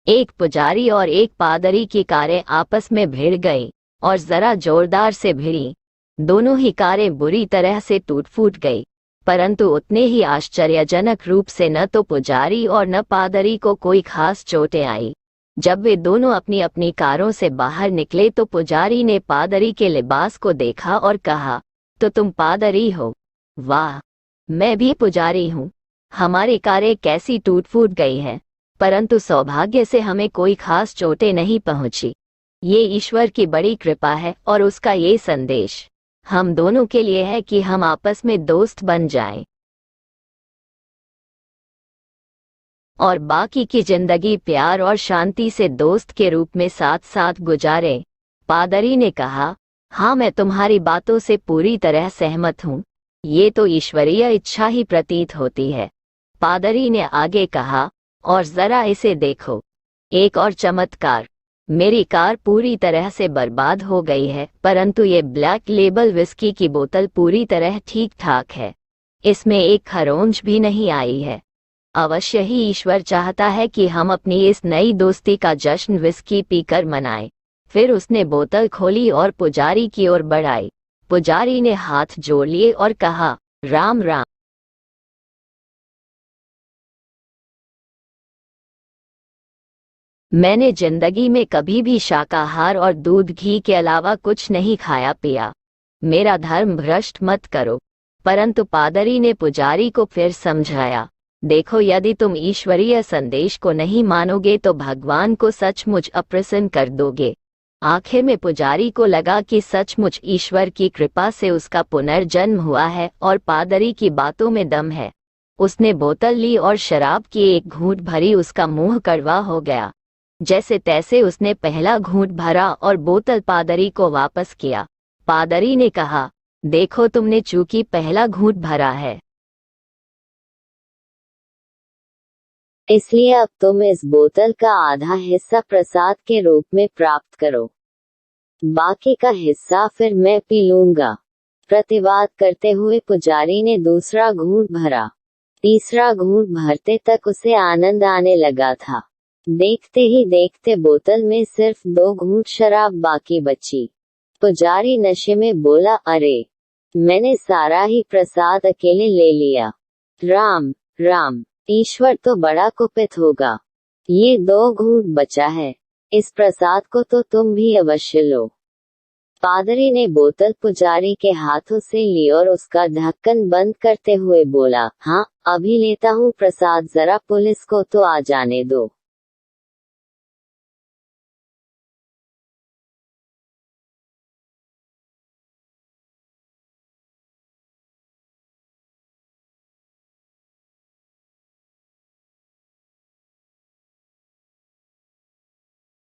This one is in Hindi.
एक पुजारी और एक पादरी की कारें आपस में भिड़ गई और जरा जोरदार से भिड़ी। दोनों ही कारें बुरी तरह से टूट फूट गई, परंतु उतने ही आश्चर्यजनक रूप से न तो पुजारी और न पादरी को कोई खास चोटें आई। जब वे दोनों अपनी अपनी कारों से बाहर निकले तो पुजारी ने पादरी के लिबास को देखा और कहा, तो तुम पादरी हो? वाह, मैं भी पुजारी हूँ। हमारी कारें कैसी टूट फूट गई है, परंतु सौभाग्य से हमें कोई खास चोटें नहीं पहुंची। ये ईश्वर की बड़ी कृपा है और उसका ये संदेश हम दोनों के लिए है कि हम आपस में दोस्त बन जाएं और बाकी की जिंदगी प्यार और शांति से दोस्त के रूप में साथ साथ गुजारें। पादरी ने कहा, हाँ, मैं तुम्हारी बातों से पूरी तरह सहमत हूँ। ये तो ईश्वरीय इच्छा ही प्रतीत होती है। पादरी ने आगे कहा, और जरा इसे देखो, एक और चमत्कार। मेरी कार पूरी तरह से बर्बाद हो गई है, परंतु ये ब्लैक लेबल विस्की की बोतल पूरी तरह ठीक ठाक है। इसमें एक खरोंच भी नहीं आई है। अवश्य ही ईश्वर चाहता है कि हम अपनी इस नई दोस्ती का जश्न विस्की पीकर मनाएं। फिर उसने बोतल खोली और पुजारी की ओर बढ़ाई। पुजारी ने हाथ जोड़ लिए और कहा, राम राम। मैंने जिंदगी में कभी भी शाकाहार और दूध घी के अलावा कुछ नहीं खाया पिया। मेरा धर्म भ्रष्ट मत करो। परंतु पादरी ने पुजारी को फिर समझाया, देखो, यदि तुम ईश्वरीय संदेश को नहीं मानोगे तो भगवान को सचमुच अप्रसन्न कर दोगे। आखिर में पुजारी को लगा कि सचमुच ईश्वर की कृपा से उसका पुनर्जन्म हुआ है और पादरी की बातों में दम है। उसने बोतल ली और शराब की एक घूंट भरी। उसका मुंह कड़वा हो गया। जैसे तैसे उसने पहला घूंट भरा और बोतल पादरी को वापस किया। पादरी ने कहा, देखो, तुमने चूंकि पहला घूंट भरा है, इसलिए अब तुम इस बोतल का आधा हिस्सा प्रसाद के रूप में प्राप्त करो। बाकी का हिस्सा फिर मैं पी लूंगा। प्रतिवाद करते हुए पुजारी ने दूसरा घूंट भरा। तीसरा घूंट भरते तक उसे आनंद आने लगा था। देखते ही देखते बोतल में सिर्फ 2 घूंट शराब बाकी बची। पुजारी नशे में बोला, अरे, मैंने सारा ही प्रसाद अकेले ले लिया। राम राम, ईश्वर तो बड़ा कुपित होगा। ये 2 घूंट बचा है, इस प्रसाद को तो तुम भी अवश्य लो। पादरी ने बोतल पुजारी के हाथों से ली और उसका ढक्कन बंद करते हुए बोला, हाँ, अभी लेता हूँ प्रसाद, जरा पुलिस को तो आ जाने दो।